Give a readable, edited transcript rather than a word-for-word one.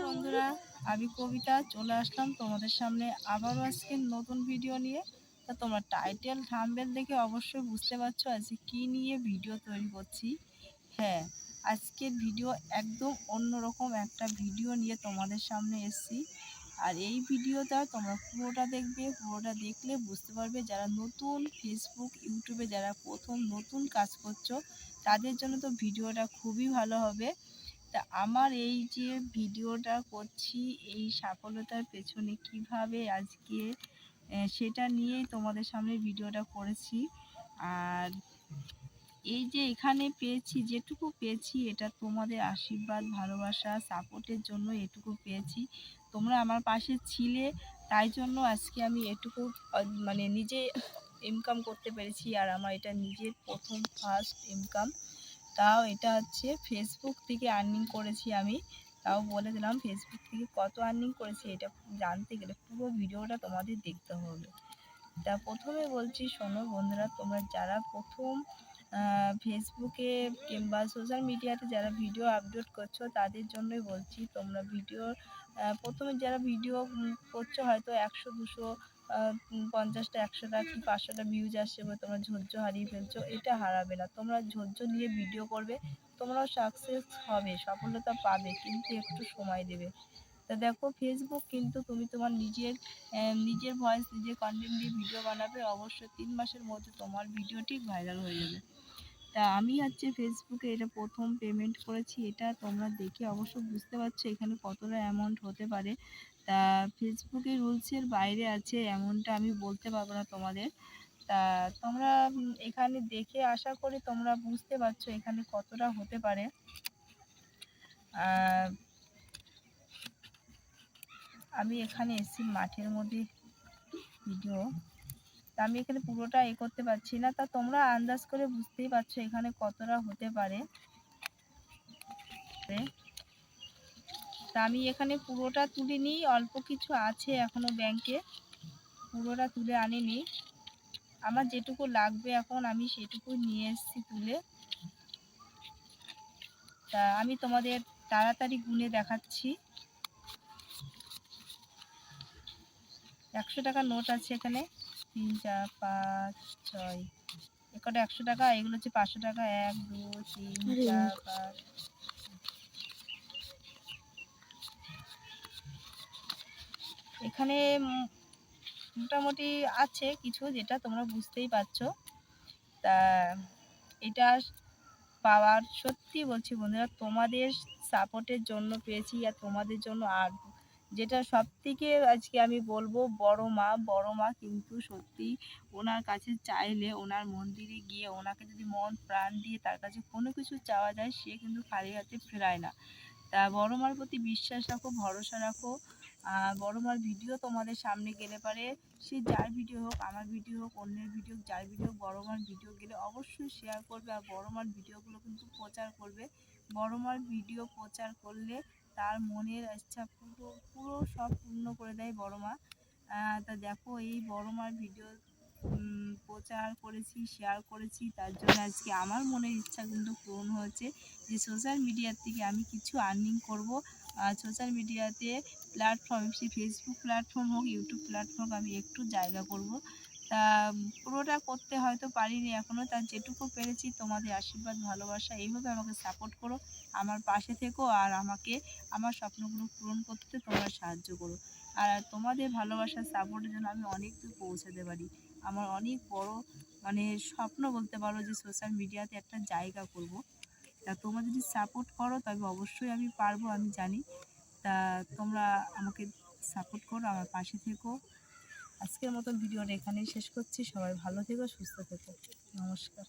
বন্ধুরা, আমি কবিতা চলে আসলাম তোমাদের সামনে আবারও আজকে নতুন ভিডিও নিয়ে। তা তোমরা টাইটেল থাম্বনেল দেখে অবশ্যই বুঝতে পারছো আজকে কি নিয়ে ভিডিও তৈরি করছি। হ্যাঁ, আজকের ভিডিও একদম অন্যরকম একটা ভিডিও নিয়ে তোমাদের সামনে এসেছি। আর এই ভিডিওটা তোমরা পুরোটা দেখবে, পুরোটা দেখলে বুঝতে পারবে যারা নতুন ফেসবুক ইউটিউবে যারা প্রথম নতুন কাজ করছো তাদের জন্য তো ভিডিওটা খুবই ভালো হবে। তা আমার এই যে ভিডিওটা করছি এই সফলতার পেছনে কিভাবে আজকে সেটা নিয়েই তোমাদের সামনে ভিডিওটা করেছি। আর এই যে এখানে পেয়েছি, যেটুকু পেয়েছি এটা তোমাদের আশীর্বাদ, ভালোবাসা, সাপোর্টের জন্য এটুকু পেয়েছি। তোমরা আমার পাশে ছিলে, তাই জন্য আজকে আমি এটুকু মানে নিজে ইনকাম করতে পেরেছি। আর আমার এটা নিজের প্রথম ফার্স্ট ইনকাম, তাও এটা হচ্ছে ফেসবুক থেকে আর্নিং করেছি আমি। তাও বলে দিলাম ফেসবুক থেকে কত আর্নিং করেছি এটা জানতে গেলে পুরো ভিডিওটা তোমাদের দেখতে হবে। তা প্রথমে বলছি, শোনো বন্ধুরা, তোমরা যারা প্রথম ফেসবুকে কিংবা সোশ্যাল মিডিয়াতে যারা ভিডিও আপলোড করছো তাদের জন্যই বলছি। তোমরা ভিডিও প্রথমে যারা ভিডিও করছো হয়তো 100, 200, 50টা, 100টা কি 500টা ভিউজ আসছে বলে তোমরা ধৈর্য হারিয়ে ফেলছো। এটা হারাবে না, তোমরা ধৈর্য নিয়ে ভিডিও করবে, তোমরাও সাকসেস হবে, সফলতা পাবে, কিন্তু একটু সময় দেবে। তা দেখো, ফেসবুক কিন্তু তুমি তোমার নিজের ভয়েস, নিজের কন্টেন্ট দিয়ে ভিডিও বানাবে, অবশ্যই 3 মাসের মধ্যে তোমার ভিডিওটি ভাইরাল হয়ে যাবে। তা আমি হচ্ছে ফেসবুকে এটা প্রথম পেমেন্ট করেছি, এটা তোমরা দেখে অবশ্য বুঝতে পারছো এখানে কতটা অ্যামাউন্ট হতে পারে। তা ফেসবুকের রুলসের বাইরে আছে এমনটা আমি বলতে পারবো না তোমাদের। তা তোমরা এখানে দেখে আশা করি তোমরা বুঝতে পারছো এখানে কতটা হতে পারে। আমি এখানে এসেছি মাঠের মধ্যে ভিডিও, তা আমি এখানে পুরোটা করতে পারছি না, তা তোমরা আন্দাজ করে বুঝতেই পারছো এখানে কতটা হতে পারে। তা আমি এখানে পুরোটা তুলিনি, অল্প কিছু আছে এখনো ব্যাংকে, পুরোটা তুলে আনিনি। আমার যেটুকু লাগবে এখন আমি সেটুকু নিয়ে এসেছি তুলে। তা আমি তোমাদের তাড়াতাড়ি গুনে দেখাচ্ছি। 100 টাকার নোট আছে এখানে, 3, 4, 5, 6, একটা 100 টাকা, এগুলো হচ্ছে 500 টাকা, 1, 2, 3, 4, 5। এখানে মোটামুটি আছে কিছু, যেটা তোমরা বুঝতেই পারছো। তা এটা পাওয়ার, সত্যি বলছি বন্ধুরা, তোমাদের সাপোর্টের জন্য পেয়েছি। আর তোমাদের জন্য, আর যেটা সব থেকে আজকে আমি বলবো, বড় মা কিন্তু সত্যি ওনার কাছে চাইলে, ওনার মন্দিরে গিয়ে ওনাকে যদি মন প্রাণ দিয়ে তার কাছে কোনো কিছু চাওয়া যায়, সে কিন্তু খালি হাতে ফেরায় না। তা বড় মার প্রতি বিশ্বাস রাখো, ভরসা রাখো। বড় মার ভিডিও তোমাদের সামনে গেলে পারে, সে যার ভিডিও হোক, আমার ভিডিও হোক, অন্যের ভিডিও হোক, যার ভিডিও, বড় মার ভিডিও গেলে অবশ্যই শেয়ার করবে। আর বড় মার ভিডিওগুলো কিন্তু প্রচার করবে। বড় মার ভিডিও প্রচার করলে তার মনের ইচ্ছা পুরো সব পূর্ণ করে দেয় বড় মা। তা দেখো, এই বড় মার ভিডিও প্রচার করেছি, শেয়ার করেছি, তার জন্য আজকে আমার মনের ইচ্ছা কিন্তু পূরণ হয়েছে যে সোশ্যাল মিডিয়ার থেকে আমি কিছু আর্নিং করব। সোশ্যাল মিডিয়াতে প্ল্যাটফর্ম, সে ফেসবুক প্ল্যাটফর্ম হোক, ইউটিউব প্ল্যাটফর্ম, আমি একটু জায়গা করব। তা পুরোটা করতে হয়তো পারিনি এখনও, তার যেটুকু পেরেছি তোমাদের আশীর্বাদ, ভালোবাসা, এইভাবে আমাকে সাপোর্ট করো, আমার পাশে থেকো, আর আমাকে আমার স্বপ্নগুলো পূরণ করতে তোমরা সাহায্য করো। আর তোমাদের ভালোবাসার সাপোর্টের জন্য আমি অনেক দূর পৌঁছাতে পারি। আমার অনেক বড় মানে স্বপ্ন বলতে পারো যে সোশ্যাল মিডিয়াতে একটা জায়গা করব। তা তোমরা যদি সাপোর্ট করো তবে অবশ্যই আমি পারবো, আমি জানি। তা তোমরা আমাকে সাপোর্ট করো, আমার পাশে থেকো। আজকের মতো ভিডিওটা এখানেই শেষ করছি। সবাই ভালো থেকো, সুস্থ থেকো। নমস্কার।